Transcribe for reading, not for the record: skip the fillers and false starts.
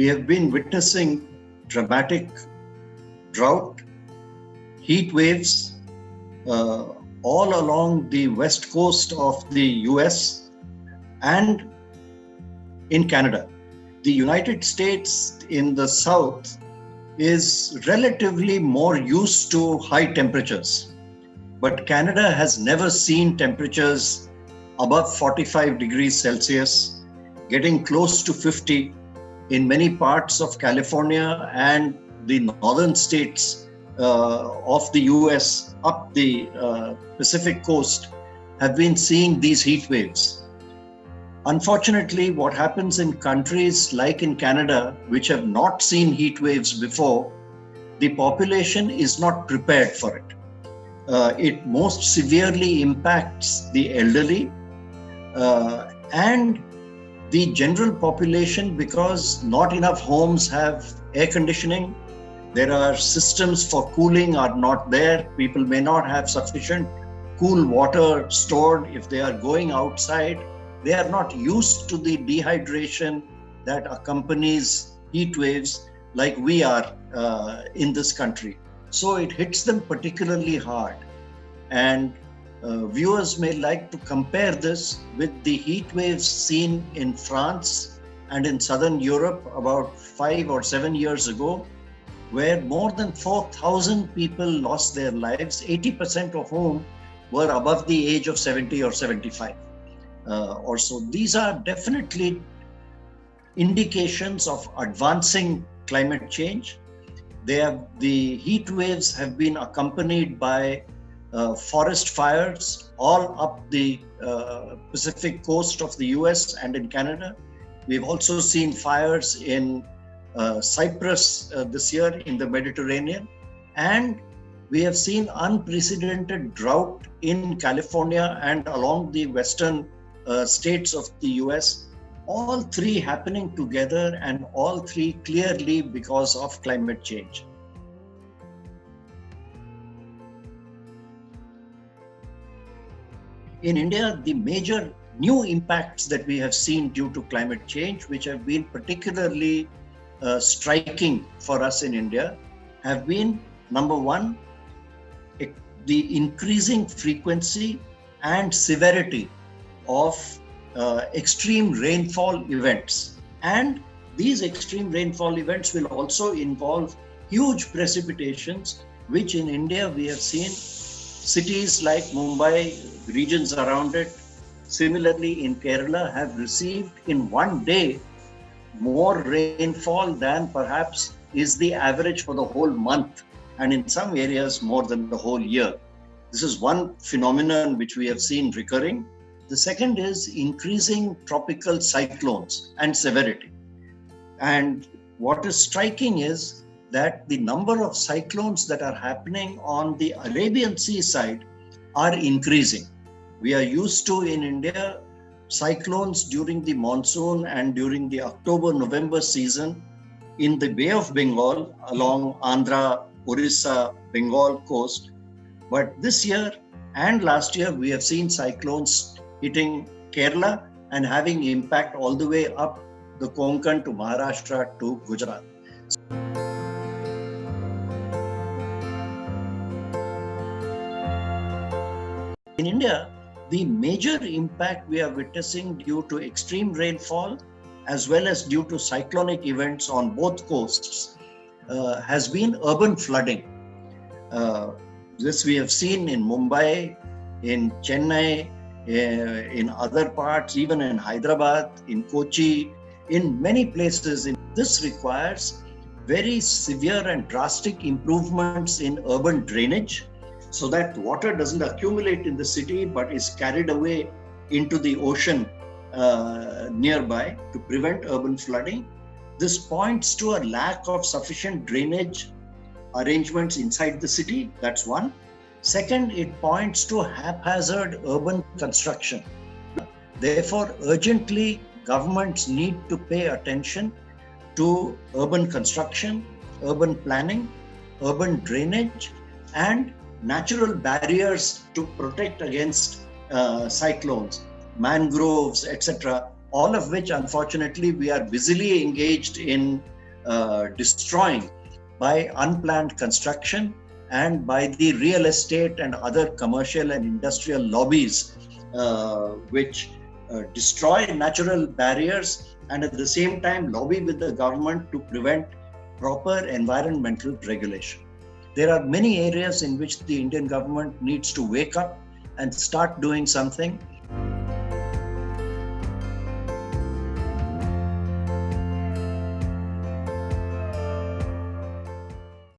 we have been witnessing dramatic drought, heat waves all along the west coast of the US and in Canada. The United States in the south is relatively more used to high temperatures, but Canada has never seen temperatures above 45 degrees Celsius, getting close to 50 in many parts of California and the northern states of the US up the Pacific coast have been seeing these heat waves. Unfortunately, what happens in countries like in Canada, which have not seen heat waves before, the population is not prepared for it. It most severely impacts the elderly and the general population because not enough homes have air conditioning. There are systems for cooling are not there. People may not have sufficient cool water stored if they are going outside. They are not used to the dehydration that accompanies heat waves like we are in this country. So it hits them particularly hard. And viewers may like to compare this with the heat waves seen in France and in Southern Europe about 5 or 7 years ago, where more than 4,000 people lost their lives, 80% of whom were above the age of 70 or 75 or so. These are definitely indications of advancing climate change. The heat waves have been accompanied by forest fires all up the Pacific coast of the US and in Canada. We've also seen fires in Cyprus this year in the Mediterranean, and we have seen unprecedented drought in California and along the western states of the US, all three happening together and all three clearly because of climate change. In India, the major new impacts that we have seen due to climate change, which have been particularly striking for us in India, have been, number one, the increasing frequency and severity of extreme rainfall events. And these extreme rainfall events will also involve huge precipitations, which in India we have seen cities like Mumbai, regions around it, similarly in Kerala, have received in one day more rainfall than perhaps is the average for the whole month, and in some areas more than the whole year. This is one phenomenon which we have seen recurring. The second is increasing tropical cyclones and severity. And what is striking is that the number of cyclones that are happening on the Arabian Sea side are increasing. We are used to in India cyclones during the monsoon and during the October-November season in the Bay of Bengal along Andhra, Orissa, Bengal coast. But this year and last year, we have seen cyclones hitting Kerala and having impact all the way up the Konkan to Maharashtra to Gujarat. In India, the major impact we are witnessing due to extreme rainfall as well as due to cyclonic events on both coasts has been urban flooding. This we have seen in Mumbai, in Chennai, in other parts, even in Hyderabad, in Kochi, in many places. This requires very severe and drastic improvements in urban drainage so that water doesn't accumulate in the city but is carried away into the ocean nearby to prevent urban flooding. This points to a lack of sufficient drainage arrangements inside the city. That's one. Second, it points to haphazard urban construction. Therefore, urgently, governments need to pay attention to urban construction, urban planning, urban drainage, and natural barriers to protect against cyclones, mangroves, etc., all of which unfortunately we are busily engaged in destroying by unplanned construction and by the real estate and other commercial and industrial lobbies which destroy natural barriers and at the same time lobby with the government to prevent proper environmental regulation. There are many areas in which the Indian government needs to wake up and start doing something.